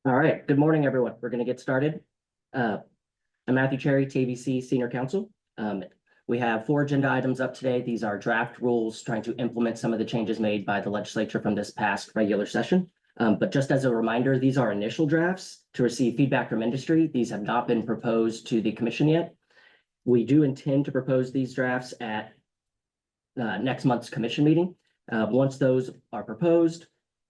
All right, good morning, everyone. We're going to get started. I'm Matthew Cherry, TABC Senior Counsel. We have 4 agenda items up today. These are draft rules trying to implement some of the changes made by the legislature from this past regular session. But just as a reminder, these are initial drafts to receive feedback from industry. These have not been proposed to the commission yet. We do intend to propose these drafts at next month's commission meeting. Once those are proposed,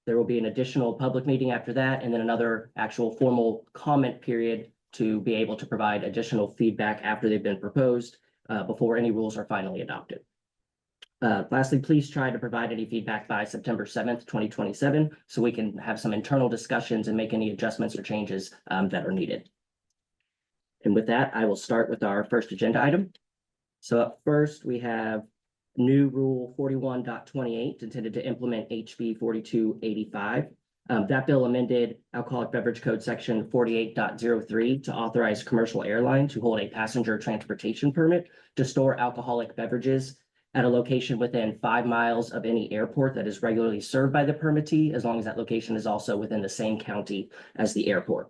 there will be an additional public meeting after that, and then another actual formal comment period to be able to provide additional feedback after they've been proposed before any rules are finally adopted. Lastly, please try to provide any feedback by September 7th, 2027, so we can have some internal discussions and make any adjustments or changes that are needed. And with that, I will start with our first agenda item. So up first, we have new rule 41.28 intended to implement HB 4285. That bill amended Alcoholic Beverage Code section 48.03 to authorize commercial airline to hold a passenger transportation permit to store alcoholic beverages at a location within 5 miles of any airport that is regularly served by the permittee, as long as that location is also within the same county as the airport.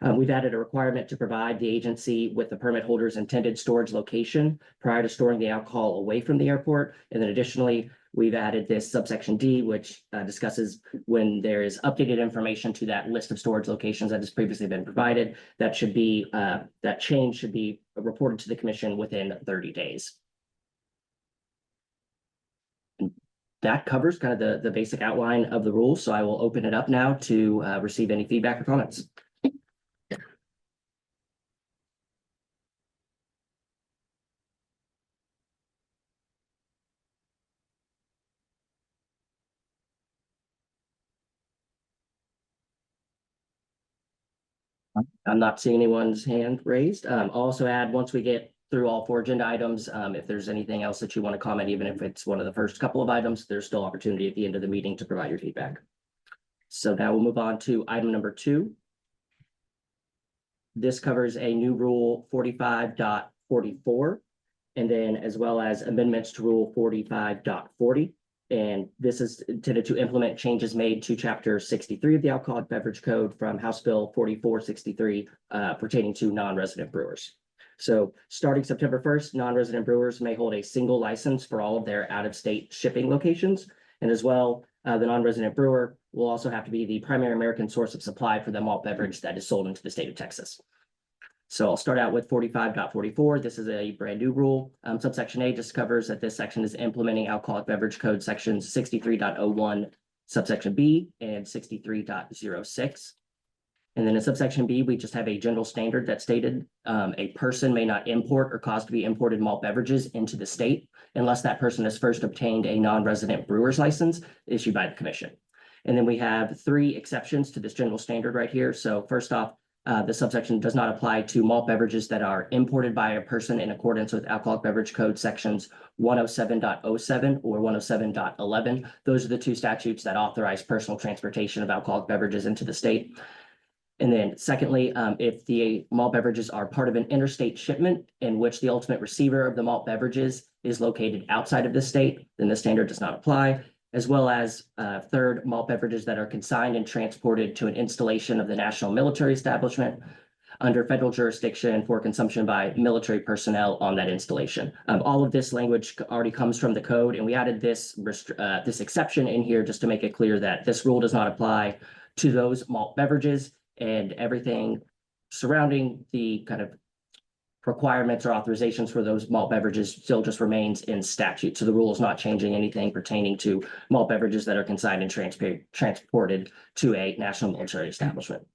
We've added a requirement to provide the agency with the permit holder's intended storage location prior to storing the alcohol away from the airport. And then additionally, we've added this subsection D, which discusses when there is updated information to that list of storage locations that has previously been provided, that change should be reported to the commission within 30 days. And that covers kind of the basic outline of the rules. So I will open it up now to receive any feedback or comments. I'm not seeing anyone's hand raised. I'll also add, once we get through all 4 agenda items, if there's anything else that you want to comment, even if it's one of the first couple of items, there's still opportunity at the end of the meeting to provide your feedback. So now we'll move on to item number 2. This covers a new rule 45.44, and then as well as amendments to rule 45.40. And this is intended to implement changes made to Chapter 63 of the Alcoholic Beverage Code from House Bill 4463 pertaining to non-resident brewers. So starting September 1st, non-resident brewers may hold a single license for all of their out-of-state shipping locations. And as well, the non-resident brewer will also have to be the primary American source of supply for the malt beverage that is sold into the state of Texas. So I'll start out with 45.44. This is a brand new rule. Subsection A just covers that this section is implementing Alcoholic Beverage Code sections 63.01 subsection B and 63.06. And then in subsection B, we just have a general standard that stated a person may not import or cause to be imported malt beverages into the state unless that person has first obtained a non-resident brewer's license issued by the commission. And then we have 3 exceptions to this general standard right here. So first off, the subsection does not apply to malt beverages that are imported by a person in accordance with Alcoholic Beverage Code sections 107.07 or 107.11. Those are the 2 statutes that authorize personal transportation of alcoholic beverages into the state. And then secondly, if the malt beverages are part of an interstate shipment in which the ultimate receiver of the malt beverages is located outside of the state, then the standard does not apply. As well as third, malt beverages that are consigned and transported to an installation of the national military establishment under federal jurisdiction for consumption by military personnel on that installation. All of this language already comes from the code, and we added this exception in here just to make it clear that this rule does not apply to those malt beverages, and everything surrounding the kind of requirements or authorizations for those malt beverages still just remains in statute. So the rule is not changing anything pertaining to malt beverages that are consigned and transported to a national military establishment.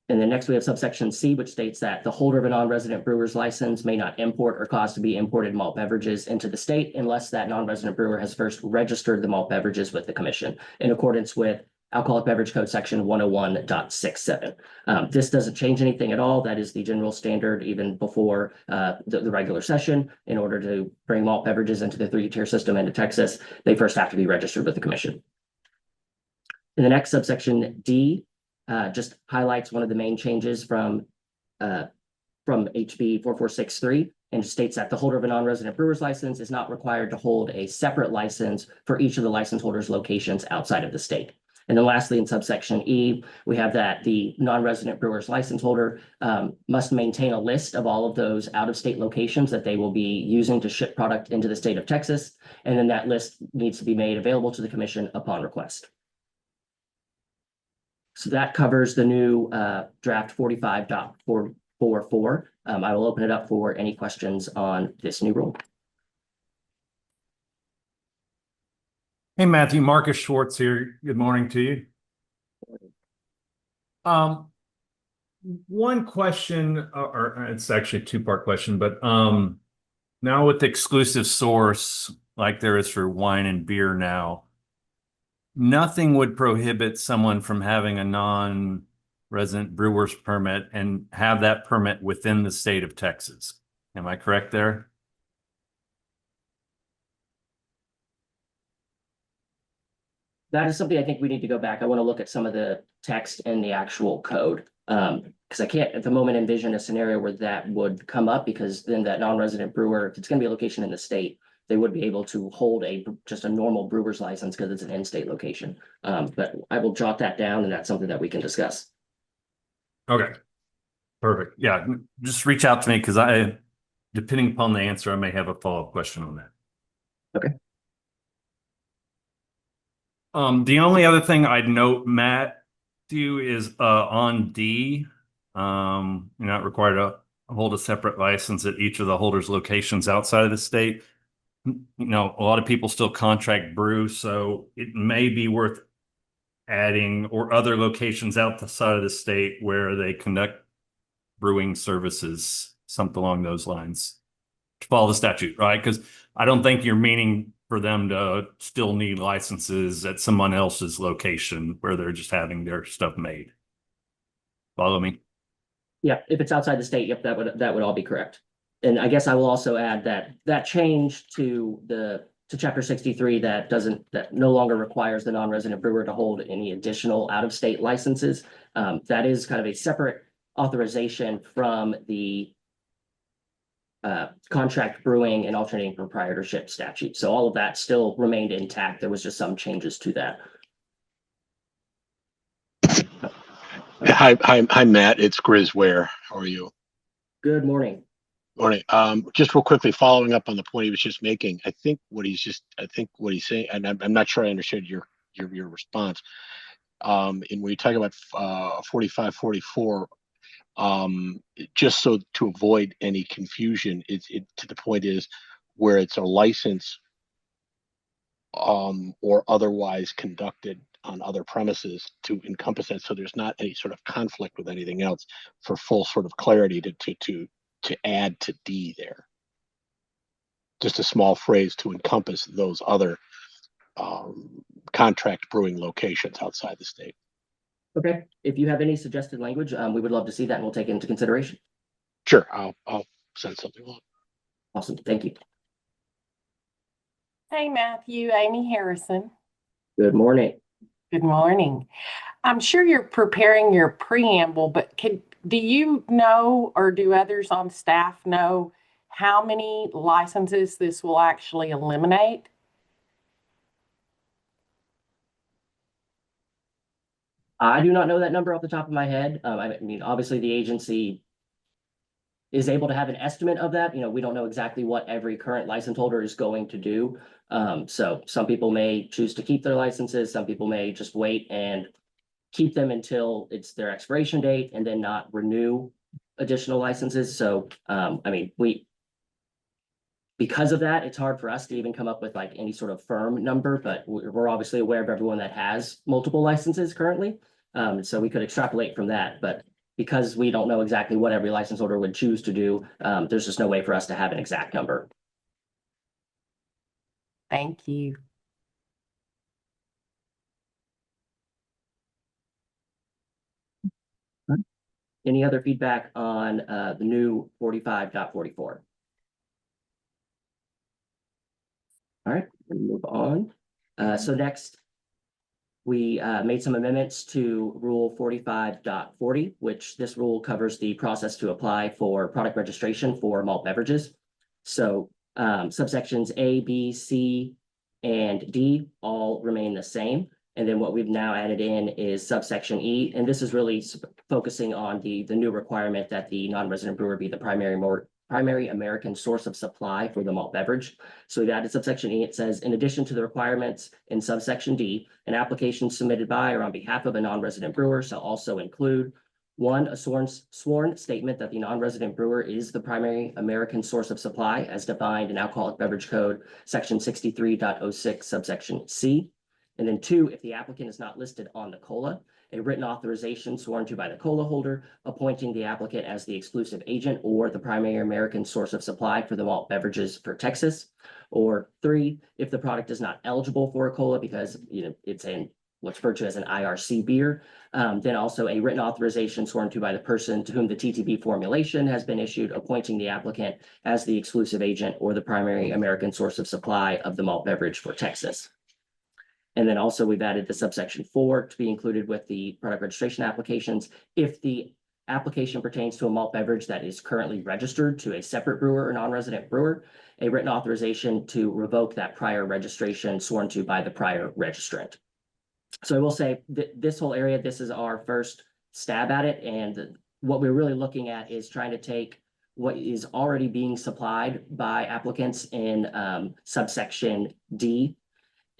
And then next we have subsection C, which states that the holder of a non-resident brewer's license may not import or cause to be imported malt beverages into the state unless that non-resident brewer has first registered the malt beverages with the commission in accordance with Alcoholic Beverage Code section 101.67. This doesn't change anything at all. That is the general standard even before the regular session. In order to bring malt beverages into the 3-tier system into Texas, they first have to be registered with the commission. In the next subsection D, just highlights one of the main changes from HB 4463 and states that the holder of a non-resident brewer's license is not required to hold a separate license for each of the license holders' locations outside of the state. And then lastly, in subsection E, we have that the non-resident brewer's license holder must maintain a list of all of those out-of-state locations that they will be using to ship product into the state of Texas. And then that list needs to be made available to the commission upon request. So that covers the new draft 45.444. I will open it up for any questions on this new rule. Hey, Matthew, Marcus Schwartz here. Good morning to you. One question, or it's actually a two-part question, but now with exclusive source, like there is for wine and beer now, nothing would prohibit someone from having a non-resident brewer's permit and have that permit within the state of Texas. Am I correct there? That is something I think we need to go back. I want to look at some of the text in the actual code. Because I can't at the moment envision a scenario where that would come up, because then that non-resident brewer, if it's going to be a location in the state, they would be able to hold just a normal brewer's license because it's an in-state location. But I will jot that down, and that's something that we can discuss. Okay, perfect. Yeah, just reach out to me because depending upon the answer, I may have a follow-up question on that. Okay. The only other thing I'd note, Matthew, is on D, you're not required to hold a separate license at each of the holders' locations outside of the state. You know, a lot of people still contract brew, so it may be worth adding or other locations outside of the state where they conduct brewing services, something along those lines, to follow the statute, right? Because I don't think you're meaning for them to still need licenses at someone else's location where they're just having their stuff made. Follow me? Yeah, if it's outside the state, yep, that would all be correct. And I guess I will also add that change to chapter 63 that no longer requires the non-resident brewer to hold any additional out-of-state licenses. That is kind of a separate authorization from the contract brewing and alternating proprietorship statute. So all of that still remained intact. There was just some changes to that. Hi, Matt. It's Grizz Ware. How are you? Good morning. Morning. Just real quickly, following up on the point he was just making. I think what he's saying, and I'm not sure I understood your response. And when you talk about 4544, just so to avoid any confusion, it to the point is where it's a license or otherwise conducted on other premises to encompass that, so there's not any sort of conflict with anything else, for full sort of clarity to add to D there. Just a small phrase to encompass those other contract brewing locations outside the state. Okay, if you have any suggested language, we would love to see that, and we'll take it into consideration. Sure, I'll send something along. Awesome, thank you. Hey, Matthew, Amy Harrison. Good morning. Good morning. I'm sure you're preparing your preamble, but do you know, or do others on staff know, how many licenses this will actually eliminate? I do not know that number off the top of my head. I mean, obviously the agency is able to have an estimate of that. You know, we don't know exactly what every current license holder is going to do. So some people may choose to keep their licenses. Some people may just wait and keep them until it's their expiration date and then not renew additional licenses. So, I mean, because of that, it's hard for us to even come up with like any sort of firm number, but we're obviously aware of everyone that has multiple licenses currently. So we could extrapolate from that, but because we don't know exactly what every license holder would choose to do, there's just no way for us to have an exact number. Thank you. Any other feedback on the new 45.44? All right, we'll move on. So next, we made some amendments to Rule 45.40, which this rule covers the process to apply for product registration for malt beverages. So subsections A, B, C, and D all remain the same. And then what we've now added in is subsection E, and this is really focusing on the new requirement that the non-resident brewer be the primary American source of supply for the malt beverage. So we've added subsection E. It says, in addition to the requirements in subsection D, an application submitted by or on behalf of a non-resident brewer shall also include one, a sworn statement that the non-resident brewer is the primary American source of supply as defined in Alcoholic Beverage Code, section 63.06, subsection C. And then two, if the applicant is not listed on the COLA, a written authorization sworn to by the COLA holder appointing the applicant as the exclusive agent or the primary American source of supply for the malt beverages for Texas. Or three, if the product is not eligible for a COLA because it's in what's referred to as an IRC beer, then also a written authorization sworn to by the person to whom the TTB formulation has been issued, appointing the applicant as the exclusive agent or the primary American source of supply of the malt beverage for Texas. And then also we've added the subsection 4 to be included with the product registration applications. If the application pertains to a malt beverage that is currently registered to a separate brewer or non-resident brewer, a written authorization to revoke that prior registration sworn to by the prior registrant. So I will say that this whole area, this is our first stab at it. And what we're really looking at is trying to take what is already being supplied by applicants in subsection D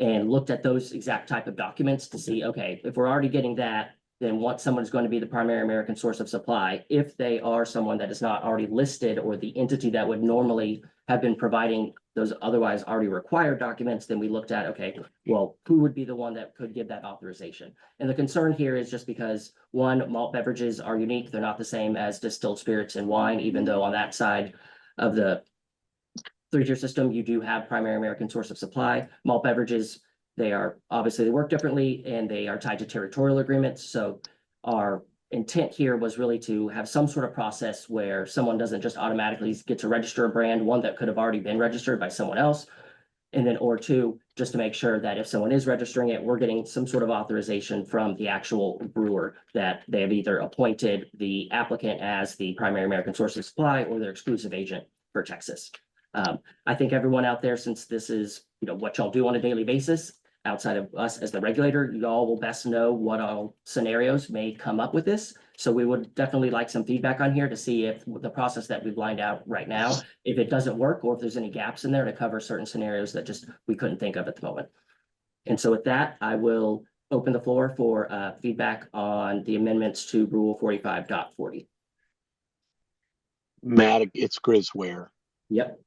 and looked at those exact type of documents to see, okay, if we're already getting that, then what someone's going to be the primary American source of supply. If they are someone that is not already listed or the entity that would normally have been providing those otherwise already required documents, then we looked at, okay, well, who would be the one that could give that authorization? And the concern here is just because one, malt beverages are unique. They're not the same as distilled spirits and wine, even though on that side of the three-tier system, you do have primary American source of supply. Malt beverages, they work differently and they are tied to territorial agreements. So our intent here was really to have some sort of process where someone doesn't just automatically get to register a brand, one that could have already been registered by someone else. And then, or two, just to make sure that if someone is registering it, we're getting some sort of authorization from the actual brewer that they have either appointed the applicant as the primary American source of supply or their exclusive agent for Texas. I think everyone out there, since this is, what y'all do on a daily basis, outside of us as the regulator, y'all will best know what all scenarios may come up with this. So we would definitely like some feedback on here to see if the process that we've lined out right now, if it doesn't work or if there's any gaps in there to cover certain scenarios that just we couldn't think of at the moment. And so with that, I will open the floor for feedback on the amendments to Rule 45.40. Matt, it's Grisware. Yep.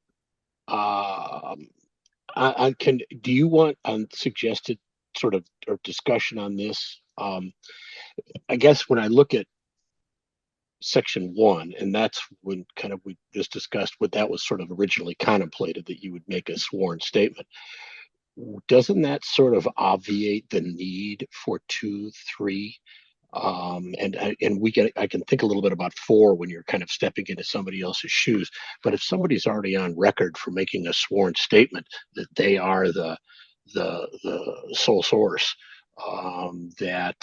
Do you want suggested sort of or discussion on this? I guess when I look at section 1, and that's when kind of we just discussed what that was sort of originally contemplated, that you would make a sworn statement. Doesn't that sort of obviate the need for 2, 3? And I can think a little bit about 4 when you're kind of stepping into somebody else's shoes. But if somebody's already on record for making a sworn statement that they are the sole source, that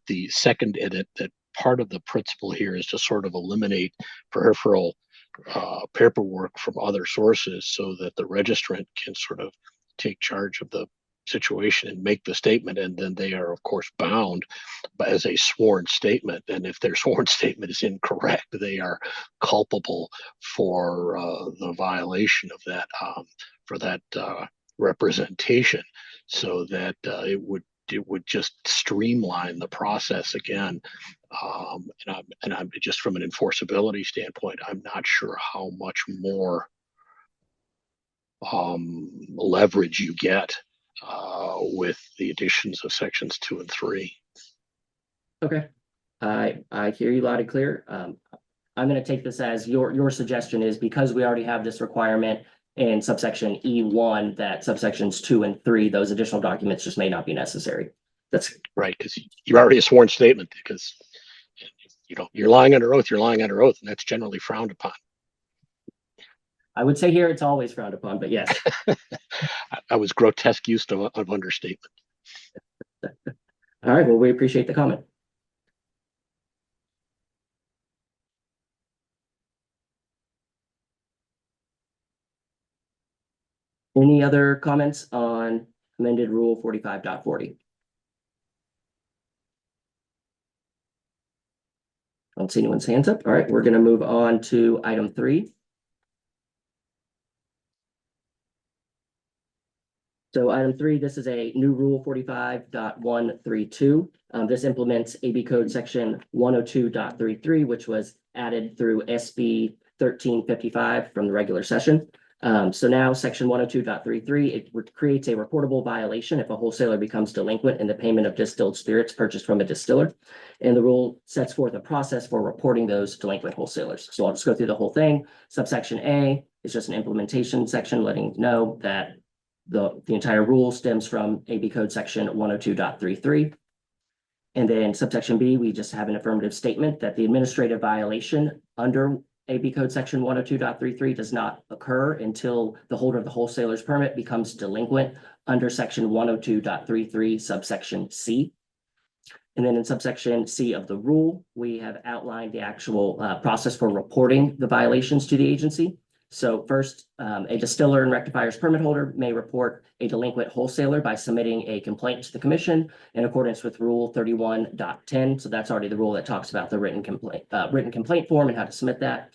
the second that part of the principle here is to sort of eliminate peripheral paperwork from other sources so that the registrant can sort of take charge of the situation and make the statement, and then they are of course bound as a sworn statement, and if their sworn statement is incorrect, they are culpable for the violation of that for that representation, so that it would just streamline the process again. And I'm just from an enforceability standpoint, I'm not sure how much more leverage you get with the additions of sections 2 and 3. Okay. I hear you loud and clear. I'm going to take this as your suggestion is because we already have this requirement in subsection E1 that subsections 2 and 3, those additional documents just may not be necessary. That's right, because you're already a sworn statement, because you're lying under oath, and that's generally frowned upon. I would say here it's always frowned upon, but yes. I was grotesque use of understatement. All right, well, we appreciate the comment. Any other comments on amended Rule 45.40? I don't see anyone's hands up. All right, we're gonna move on to item 3. So item 3, this is a new rule 45.132. This implements AB Code section 102.33, which was added through SB 1355 from the regular session. So now section 102.33, it creates a reportable violation if a wholesaler becomes delinquent in the payment of distilled spirits purchased from a distiller. And the rule sets forth a process for reporting those delinquent wholesalers. So I'll just go through the whole thing. Subsection A is just an implementation section letting you know that the entire rule stems from AB Code section 102.33. And then subsection B, we just have an affirmative statement that the administrative violation under AB Code section 102.33 does not occur until the holder of the wholesaler's permit becomes delinquent under section 102.33 subsection C. And then in subsection C of the rule, we have outlined the actual process for reporting the violations to the agency. So first, a distiller and rectifier's permit holder may report a delinquent wholesaler by submitting a complaint to the commission in accordance with Rule 31.10. So that's already the rule that talks about the written complaint form and how to submit that.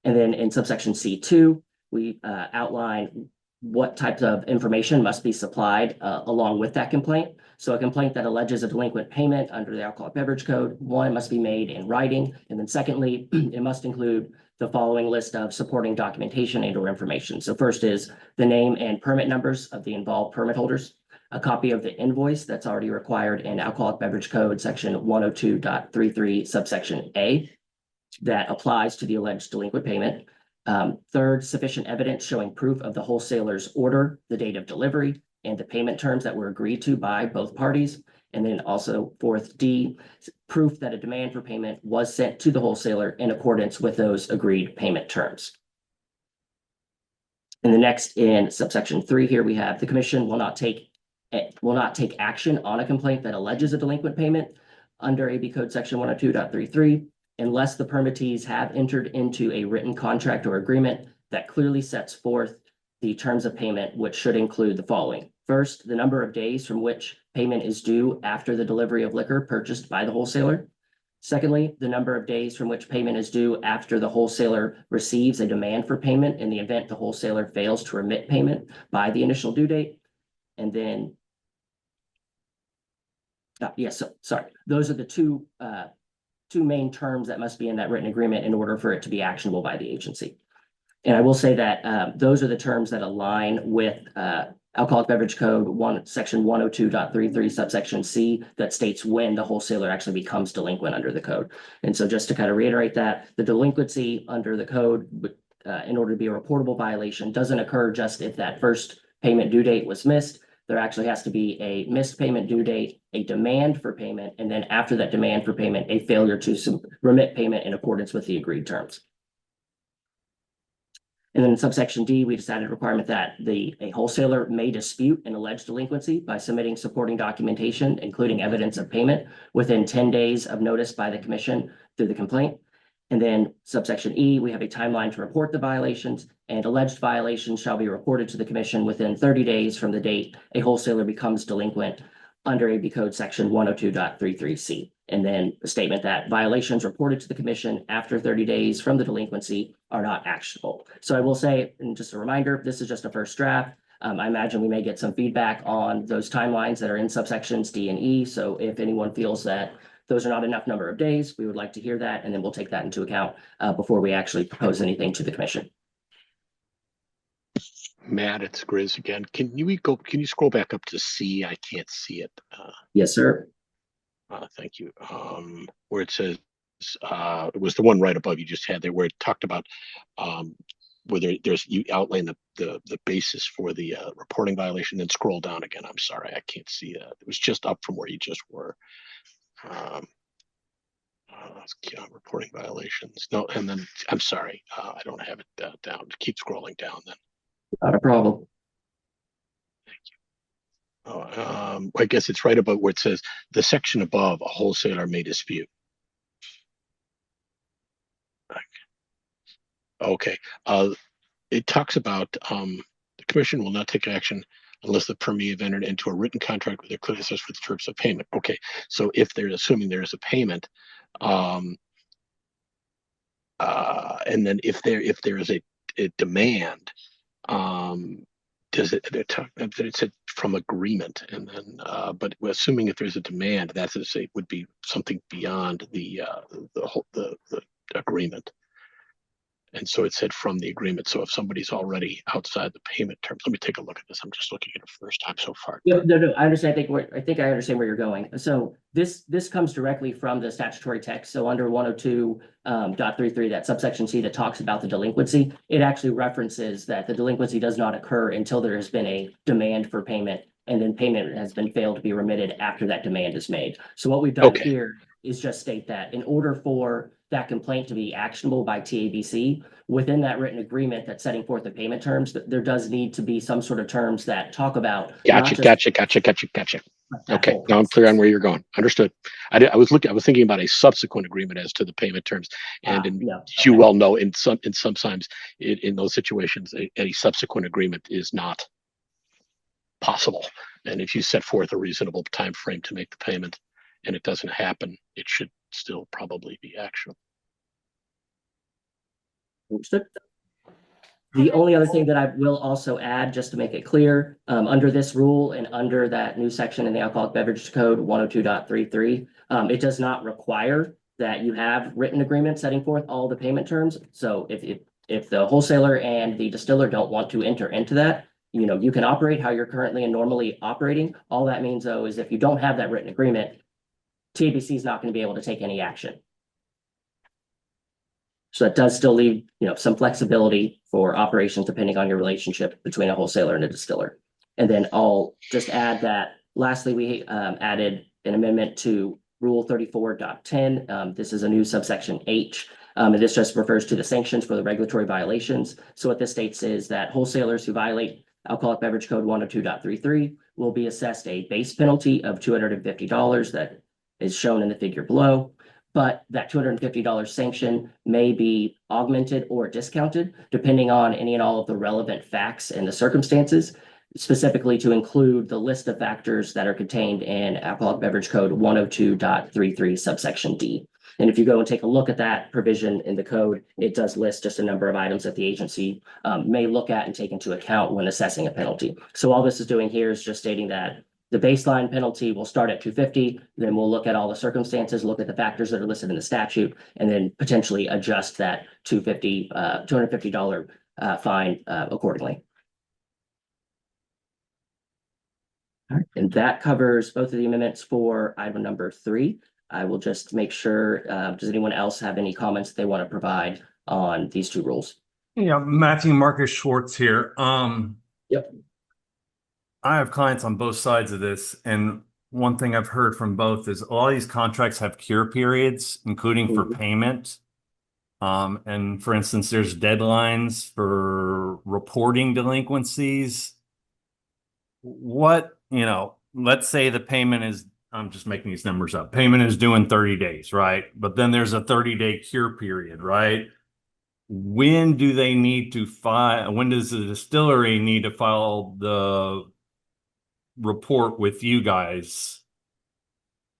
And then in subsection C2, we outline what types of information must be supplied along with that complaint. So a complaint that alleges a delinquent payment under the Alcoholic Beverage Code, one, must be made in writing. And then secondly, it must include the following list of supporting documentation and or information. So first is the name and permit numbers of the involved permit holders, a copy of the invoice that's already required in Alcoholic Beverage Code section 102.33 subsection A that applies to the alleged delinquent payment. Third, sufficient evidence showing proof of the wholesaler's order, the date of delivery, and the payment terms that were agreed to by both parties. And then also fourth D, proof that a demand for payment was sent to the wholesaler in accordance with those agreed payment terms. And the next in subsection 3 here, we have the commission will not take action on a complaint that alleges a delinquent payment under AB Code section 102.33 unless the permittees have entered into a written contract or agreement that clearly sets forth the terms of payment, which should include the following. First, the number of days from which payment is due after the delivery of liquor purchased by the wholesaler. Secondly, the number of days from which payment is due after the wholesaler receives a demand for payment in the event the wholesaler fails to remit payment by the initial due date. And then, sorry, those are the two main terms that must be in that written agreement in order for it to be actionable by the agency. And I will say that those are the terms that align with Alcoholic Beverage Code section 102.33 subsection C that states when the wholesaler actually becomes delinquent under the code. And so just to kind of reiterate that, the delinquency under the code in order to be a reportable violation doesn't occur just if that first payment due date was missed. There actually has to be a missed payment due date, a demand for payment, and then after that demand for payment, a failure to remit payment in accordance with the agreed terms. And then in subsection D, we just added a requirement that a wholesaler may dispute an alleged delinquency by submitting supporting documentation, including evidence of payment, within 10 days of notice by the commission through the complaint. And then subsection E, we have a timeline to report the violations, and alleged violations shall be reported to the commission within 30 days from the date a wholesaler becomes delinquent under AB Code section 102.33C. And then a statement that violations reported to the commission after 30 days from the delinquency are not actionable. So I will say, and just a reminder, this is just a first draft. I imagine we may get some feedback on those timelines that are in subsections D and E. So if anyone feels that those are not enough number of days, we would like to hear that, and then we'll take that into account before we actually propose anything to the commission. Matt, it's Grizz again. Can you scroll back up to C? I can't see it. Yes, sir. Thank you. Where it says, it was the one right above you just had there where it talked about where you outline the basis for the reporting violation, then scroll down again. I'm sorry, I can't see that. It was just up from where you just were. Reporting violations. No, and then I'm sorry, I don't have it down. Keep scrolling down then. Not a problem. I guess it's right above where it says the section above a wholesaler may dispute. Okay. It talks about the commission will not take action unless the permittee have entered into a written contract with their clearly says for the terms of payment. Okay. So if they're assuming there is a payment, And then if there is a demand, does it, it said from agreement, and then, but we're assuming if there's a demand, that's to say would be something beyond the agreement. And so it said from the agreement. So if somebody's already outside the payment terms, let me take a look at this. I'm just looking at it first time so far. Yeah, no, I understand. I think I understand where you're going. So this comes directly from the statutory text. So under 102.33, that subsection C that talks about the delinquency, it actually references that the delinquency does not occur until there has been a demand for payment, and then payment has been failed to be remitted after that demand is made. So what we've done Okay. here is just state that in order for that complaint to be actionable by TABC, within that written agreement that's setting forth the payment terms, that there does need to be some sort of terms that talk about. Gotcha. Okay, now I'm clear on where you're going. Understood. I was thinking about a subsequent agreement as to the payment terms, and No. as you well know, in sometimes in those situations, a subsequent agreement is not possible. And if you set forth a reasonable time frame to make the payment, and it doesn't happen, it should still probably be actionable. Understood. The only other thing that I will also add, just to make it clear, under this rule and under that new section in the Alcoholic Beverage Code 102.33, it does not require that you have written agreement setting forth all the payment terms. So if the wholesaler and the distiller don't want to enter into that, you can operate how you're currently and normally operating. All that means, though, is if you don't have that written agreement, TABC is not going to be able to take any action. So that does still leave, some flexibility for operations depending on your relationship between a wholesaler and a distiller. And then I'll just add that lastly, we added an amendment to Rule 34.10. This is a new subsection H. And this just refers to the sanctions for the regulatory violations. So what this states is that wholesalers who violate Alcoholic Beverage Code 102.33 will be assessed a base penalty of $250 that is shown in the figure below. But that $250 sanction may be augmented or discounted depending on any and all of the relevant facts and the circumstances, specifically to include the list of factors that are contained in Alcoholic Beverage Code 102.33 subsection D. And if you go and take a look at that provision in the code, it does list just a number of items that the agency may look at and take into account when assessing a penalty. So all this is doing here is just stating that the baseline penalty will start at $250, then we'll look at all the circumstances, look at the factors that are listed in the statute, and then potentially adjust that $250 fine accordingly. All right, and that covers both of the amendments for item number 3. I will just make sure, does anyone else have any comments they want to provide on these two rules? Yeah, Matthew Marcus Schwartz here. Yep. I have clients on both sides of this, and one thing I've heard from both is all these contracts have cure periods, including for payment. And for instance, there's deadlines for reporting delinquencies. Let's say the payment is, I'm just making these numbers up. Payment is due in 30 days, right? But then there's a 30-day cure period, right? When do they need to file? When does the distillery need to file the report with you guys?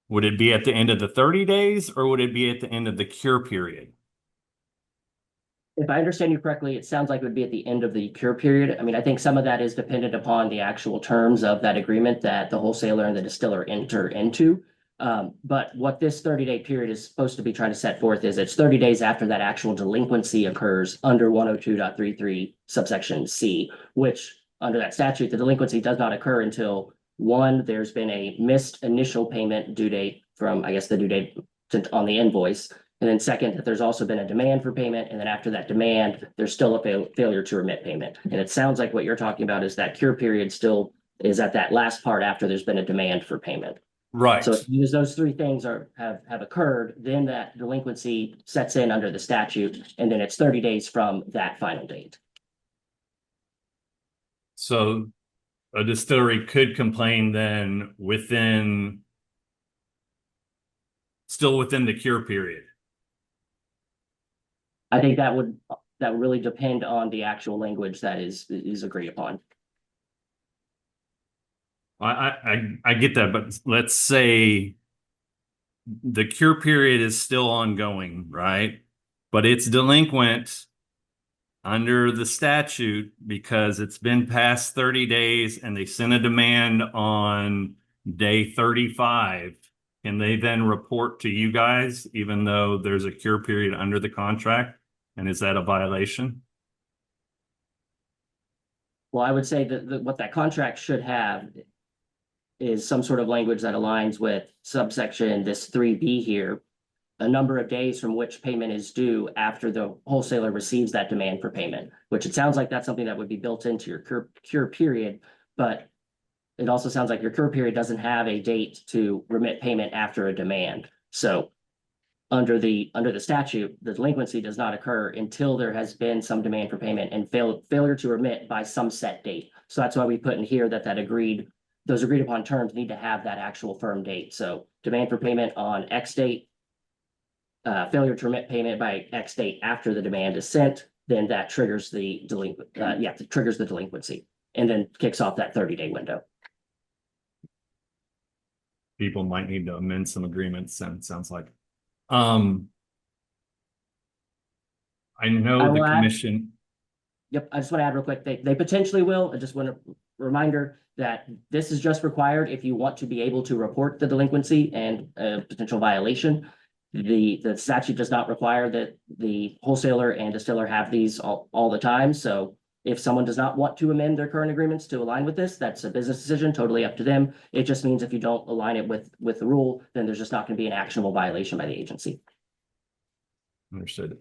Would it be at the end of the 30 days or would it be at the end of the cure period? If I understand you correctly, it sounds like it would be at the end of the cure period. I mean, I think some of that is dependent upon the actual terms of that agreement that the wholesaler and the distiller enter into. But what this 30-day period is supposed to be trying to set forth is it's 30 days after that actual delinquency occurs under 102.33 subsection C, which under that statute, the delinquency does not occur until one, there's been a missed initial payment due date from, I guess, the due date on the invoice. And then second, that there's also been a demand for payment. And then after that demand, there's still a failure to remit payment. And it sounds like what you're talking about is that cure period still is at that last part after there's been a demand for payment. Right. So as those three things have occurred, then that delinquency sets in under the statute, and then it's 30 days from that final date. So a distillery could complain then still within the cure period. I think that would really depend on the actual language that is agreed upon. I get that, but let's say the cure period is still ongoing, right? but it's delinquent under the statute because it's been past 30 days and they sent a demand on day 35. Can they then report to you guys, even though there's a cure period under the contract? And is that a violation? Well, I would say that what that contract should have is some sort of language that aligns with subsection this 3B here, a number of days from which payment is due after the wholesaler receives that demand for payment, which it sounds like that's something that would be built into your cure period, but it also sounds like your cure period doesn't have a date to remit payment after a demand. So under the statute, the delinquency does not occur until there has been some demand for payment and failure to remit by some set date. So that's why we put in here that those agreed upon terms need to have that actual firm date. So demand for payment on X date, failure to remit payment by X date after the demand is sent, then that triggers the delinquency and then kicks off that 30-day window. People might need to amend some agreements, and it sounds like. I know I the will add- commission. Yep, I just want to add real quick, they potentially will. I just want a reminder that this is just required if you want to be able to report the delinquency and a potential violation. The statute does not require that the wholesaler and distiller have these all the time. So if someone does not want to amend their current agreements to align with this, that's a business decision, totally up to them. It just means if you don't align it with the rule, then there's just not going to be an actionable violation by the agency. Understood.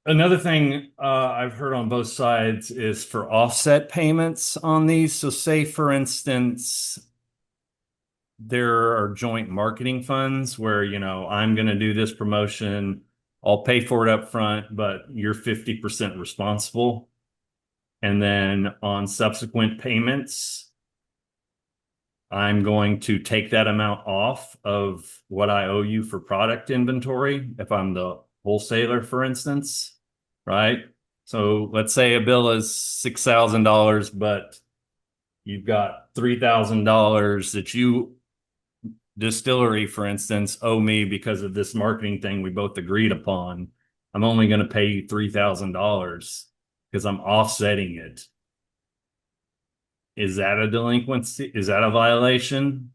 Another thing I've heard on both sides is for offset payments on these. So say, for instance, there are joint marketing funds where, I'm going to do this promotion. I'll pay for it up front, but you're 50% responsible. And then on subsequent payments, I'm going to take that amount off of what I owe you for product inventory. If I'm the wholesaler, for instance, right? So let's say a bill is $6,000, but you've got $3,000 that you, distillery, for instance, owe me because of this marketing thing we both agreed upon. I'm only going to pay you $3,000 because I'm offsetting it. Is that a delinquency? Is that a violation?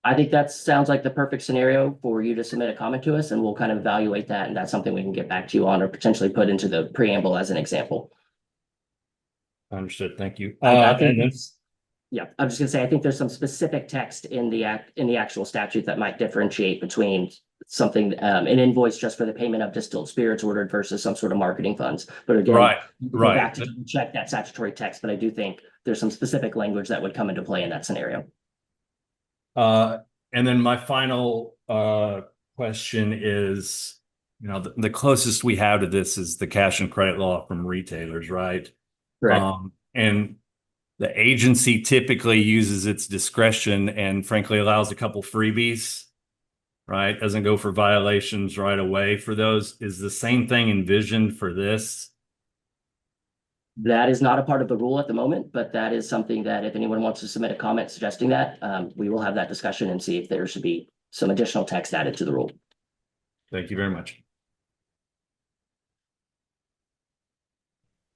I think that sounds like the perfect scenario for you to submit a comment to us, and we'll kind of evaluate that. And that's something we can get back to you on or potentially put into the preamble as an example. Understood. Thank you. I think and yeah, I'm just gonna say, I think there's some specific text in the actual statute that might differentiate between something, an invoice just for the payment of distilled spirits ordered versus some sort of marketing funds. But again, right, go right. back to check that statutory text, but I do think there's some specific language that would come into play in that scenario. And then my final question is, the closest we have to this is the cash and credit law from retailers, right? Correct. And the agency typically uses its discretion and frankly allows a couple freebies, right? Doesn't go for violations right away for those. Is the same thing envisioned for this? That is not a part of the rule at the moment, but that is something that if anyone wants to submit a comment suggesting that, we will have that discussion and see if there should be some additional text added to the rule. Thank you very much.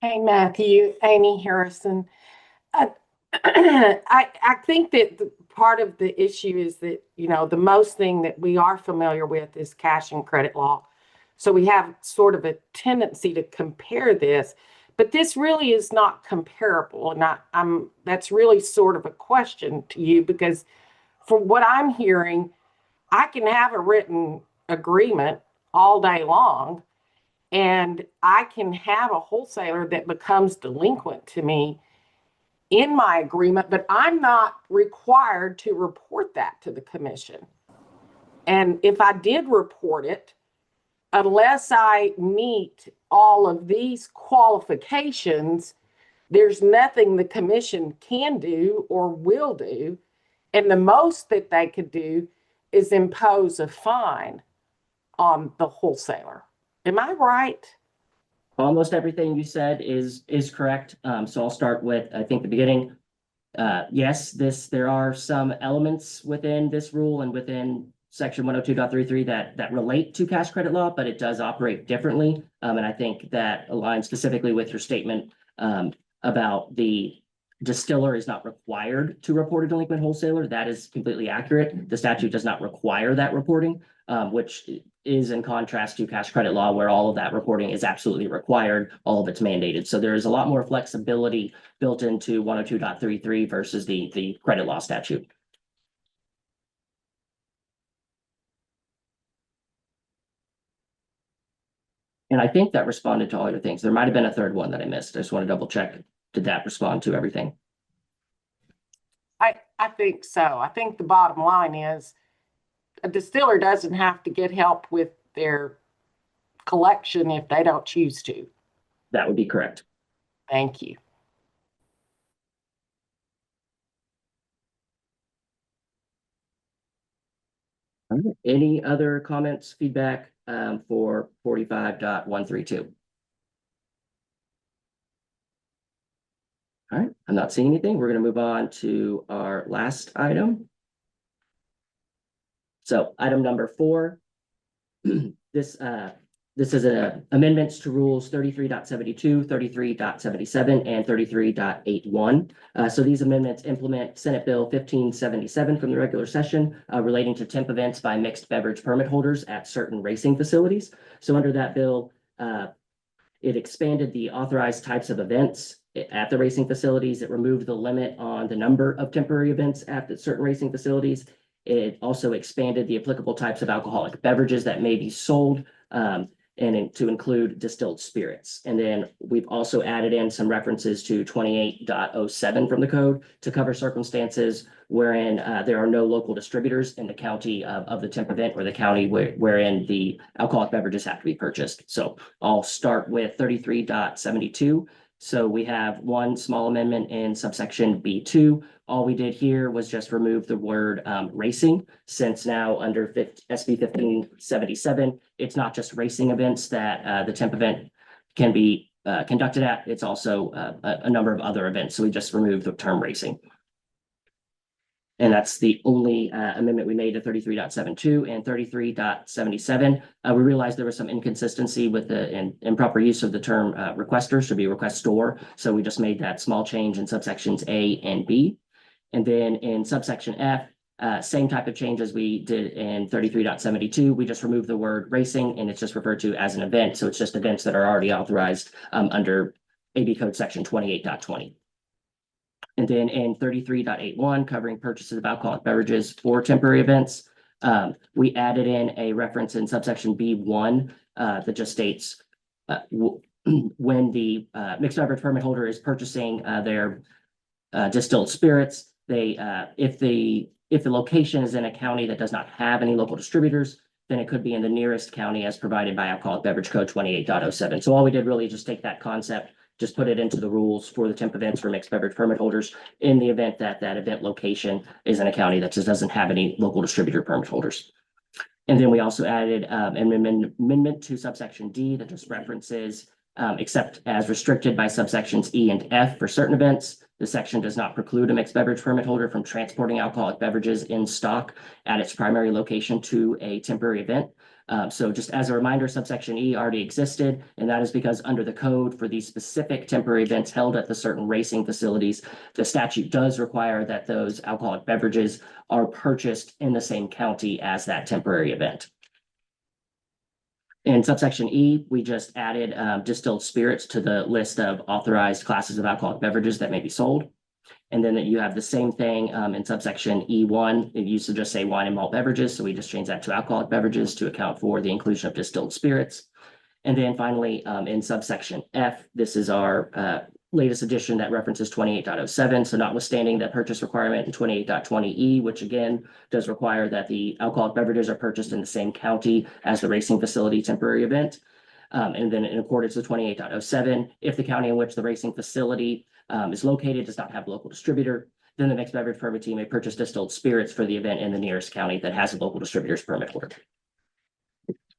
Hey, Matthew, Amy Harrison. I think that part of the issue is that, the most thing that we are familiar with is cash and credit law. So we have sort of a tendency to compare this, but this really is not comparable. And that's really sort of a question to you, because from what I'm hearing, I can have a written agreement all day long, and I can have a wholesaler that becomes delinquent to me in my agreement, but I'm not required to report that to the commission. And if I did report it, unless I meet all of these qualifications, there's nothing the commission can do or will do. And the most that they could do is impose a fine on the wholesaler. Am I right? Almost everything you said is correct. So I'll start with, I think, the beginning. Yes, there are some elements within this rule and within section 102.33 that relate to cash credit law, but it does operate differently. And I think that aligns specifically with your statement about the distiller is not required to report a delinquent wholesaler. That is completely accurate. The statute does not require that reporting, which is in contrast to cash credit law, where all of that reporting is absolutely required, all of it's mandated. So there is a lot more flexibility built into 102.33 versus the credit law statute. And I think that responded to all your things. There might have been a third one that I missed. I just want to double check. Did that respond to everything? I think so. I think the bottom line is a distiller doesn't have to get help with their collection if they don't choose to. That would be correct. Thank you. All right. Any other comments, feedback for 45.132? All right, I'm not seeing anything. We're going to move on to our last item. So item number 4, this is amendments to rules 33.72, 33.77, and 33.81. So these amendments implement Senate Bill 1577 from the regular session relating to temp events by mixed beverage permit holders at certain racing facilities. So under that bill, it expanded the authorized types of events at the racing facilities. It removed the limit on the number of temporary events at the certain racing facilities. It also expanded the applicable types of alcoholic beverages that may be sold and to include distilled spirits. And then we've also added in some references to 28.07 from the code to cover circumstances wherein there are no local distributors in the county of the temp event or the county wherein the alcoholic beverages have to be purchased. So I'll start with 33.72. So we have one small amendment in subsection B2. All we did here was just remove the word racing, since now under SB 1577, it's not just racing events that the temp event can be conducted at. It's also a number of other events. So we just removed the term racing. And that's the only amendment we made to 33.72 and 33.77. We realized there was some inconsistency with the improper use of the term requester, should be requestor. So we just made that small change in subsections A and B. And then in subsection F, same type of change as we did in 33.72. We just removed the word racing and it's just referred to as an event. So it's just events that are already authorized under AB Code section 28.20. And then in 33.81, covering purchases of alcoholic beverages for temporary events, we added in a reference in subsection B1 that just states when the mixed beverage permit holder is purchasing their distilled spirits, they if the location is in a county that does not have any local distributors, then it could be in the nearest county as provided by Alcoholic Beverage Code 28.07. So all we did really just take that concept, just put it into the rules for the temp events for mixed beverage permit holders in the event that that event location is in a county that just doesn't have any local distributor permit holders. And then we also added an amendment to subsection D that just references except as restricted by subsections E and F for certain events. The section does not preclude a mixed beverage permit holder from transporting alcoholic beverages in stock at its primary location to a temporary event. So just as a reminder, subsection E already existed, and that is because under the code for these specific temporary events held at the certain racing facilities, the statute does require that those alcoholic beverages are purchased in the same county as that temporary event. In subsection E, we just added distilled spirits to the list of authorized classes of alcoholic beverages that may be sold. And then you have the same thing in subsection E1. It used to just say wine and malt beverages. So we just changed that to alcoholic beverages to account for the inclusion of distilled spirits. And then finally, in subsection F, this is our latest edition that references 28.07. So notwithstanding the purchase requirement in 28.20E, which again does require that the alcoholic beverages are purchased in the same county as the racing facility temporary event. And then in accordance with 28.07, if the county in which the racing facility is located does not have a local distributor, then the mixed beverage permittee may purchase distilled spirits for the event in the nearest county that has a local distributor's permit holder.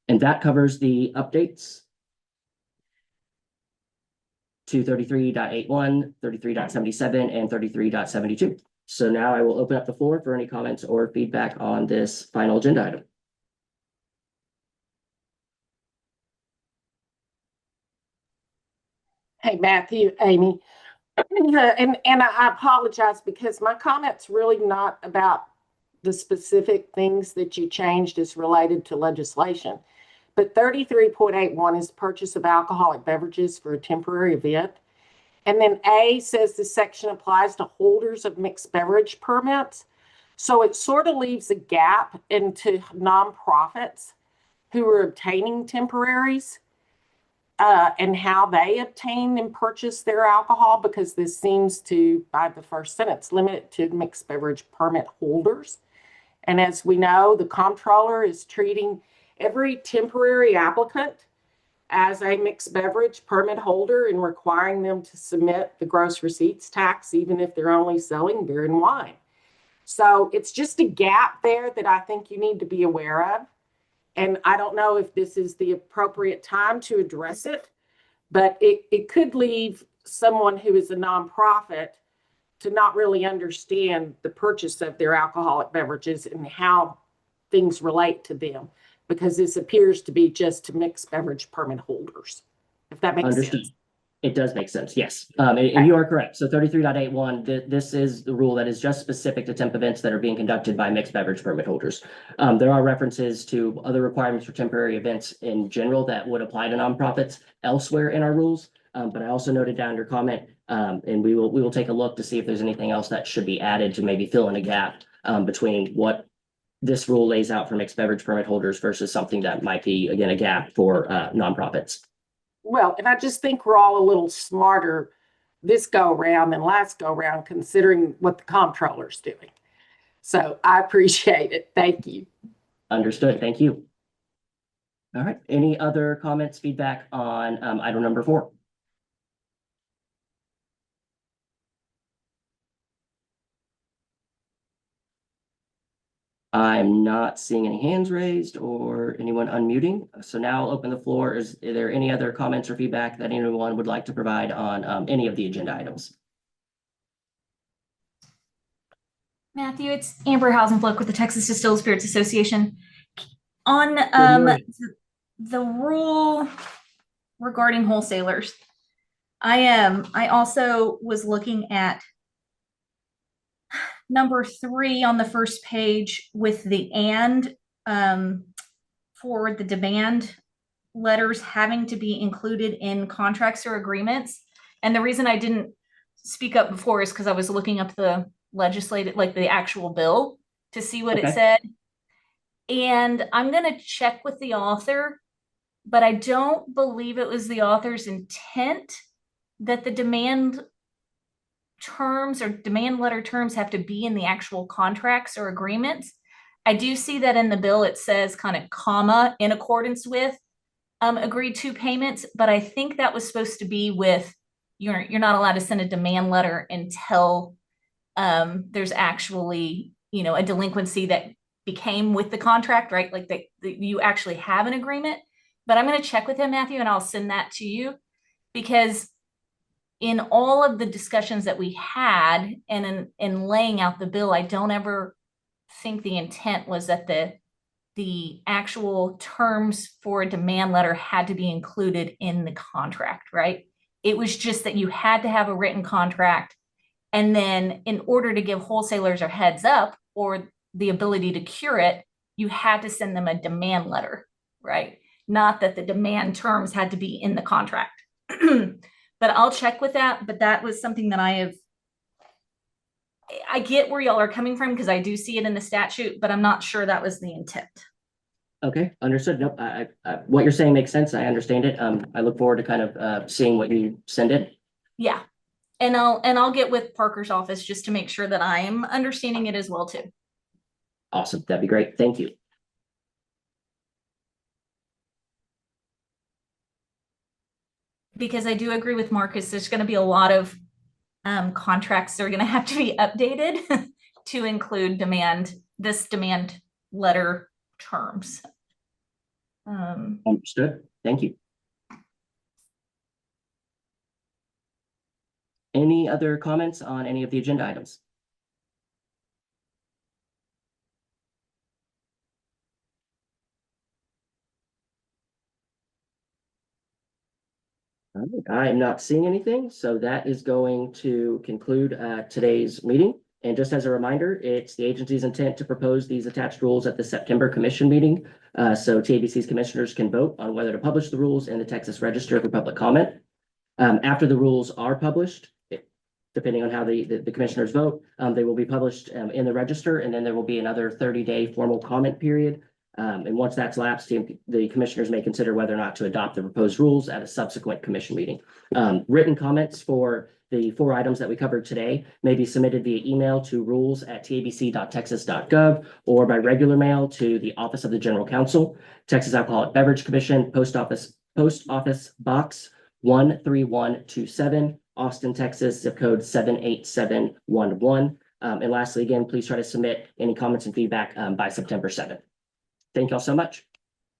And that covers the updates to 33.81, 33.77, and 33.72. So now I will open up the floor for any comments or feedback on this final agenda item. Hey, Matthew, Amy, and I apologize because my comment's really not about the specific things that you changed as related to legislation. But 33.81 is purchase of alcoholic beverages for a temporary event. And then A says this section applies to holders of mixed beverage permits. So it sort of leaves a gap into nonprofits who are obtaining temporaries and how they obtain and purchase their alcohol, because this seems to, by the first sentence, limit it to mixed beverage permit holders. And as we know, the comptroller is treating every temporary applicant as a mixed beverage permit holder and requiring them to submit the gross receipts tax, even if they're only selling beer and wine. So it's just a gap there that I think you need to be aware of. And I don't know if this is the appropriate time to address it, but it could leave someone who is a nonprofit to not really understand the purchase of their alcoholic beverages and how things relate to them, because this appears to be just to mixed beverage permit holders, if that makes Understood. sense. It does make sense, yes. And you are correct. So 33.81, this is the rule that is just specific to temp events that are being conducted by mixed beverage permit holders. There are references to other requirements for temporary events in general that would apply to nonprofits elsewhere in our rules. But I also noted down your comment, and we will take a look to see if there's anything else that should be added to maybe fill in a gap between what this rule lays out for mixed beverage permit holders versus something that might be, again, a gap for nonprofits. Well, and I just think we're all a little smarter this go around than last go around, considering what the comptroller's doing. So I appreciate it. Thank you. Understood. Thank you. All right. Any other comments, feedback on item number 4? I'm not seeing any hands raised or anyone unmuting. So now I'll open the floor. Is there any other comments or feedback that anyone would like to provide on any of the agenda items? Matthew, it's Amber Hausenfluck with the Texas Distilled Spirits Association. On the rule regarding wholesalers, I also was looking at number 3 on the first page with the for the demand letters having to be included in contracts or agreements. And the reason I didn't speak up before is because I was looking up the legislative, like the actual bill, to see what it said. And I'm going to check with the author, but I don't believe it was the author's intent that the demand terms or demand letter terms have to be in the actual contracts or agreements. I do see that in the bill it says kind of comma in accordance with agreed to payments, but I think that was supposed to be with you're not allowed to send a demand letter until there's actually a delinquency that became with the contract, right? Like you actually have an agreement. But I'm going to check with him, Matthew, and I'll send that to you, because in all of the discussions that we had and in laying out the bill, I don't ever think the intent was that the actual terms for a demand letter had to be included in the contract, right? It was just that you had to have a written contract. And then in order to give wholesalers a heads up or the ability to cure it, you had to send them a demand letter, right? Not that the demand terms had to be in the contract. But I'll check with that. But that was something that I get where y'all are coming from, because I do see it in the statute, but I'm not sure that was the intent. Okay, understood. Nope, what you're saying makes sense. I understand it. I look forward to kind of seeing what you send in. Yeah. And I'll get with Parker's office just to make sure that I am understanding it as well too. Awesome. That'd be great. Thank you. Because I do agree with Marcus, there's going to be a lot of contracts that are going to have to be updated to include demand letter terms. Understood. Thank you. Any other comments on any of the agenda items? All right, I am not seeing anything, so that is going to conclude today's meeting. And just as a reminder, it's the agency's intent to propose these attached rules at the September commission meeting. So TABC's commissioners can vote on whether to publish the rules in the Texas Register for public comment. After the rules are published, depending on how the commissioners vote, they will be published in the register, and then there will be another 30-day formal comment period. And once that's lapsed, the commissioners may consider whether or not to adopt the proposed rules at a subsequent commission meeting. Written comments for the 4 items that we covered today may be submitted via email to rules@tabc.texas.gov or by regular mail to the Office of the General Counsel, Texas Alcoholic Beverage Commission, Post Office Box 13127, Austin, Texas, zip code 78711. And lastly, again, please try to submit any comments and feedback by September 7th. Thank y'all so much.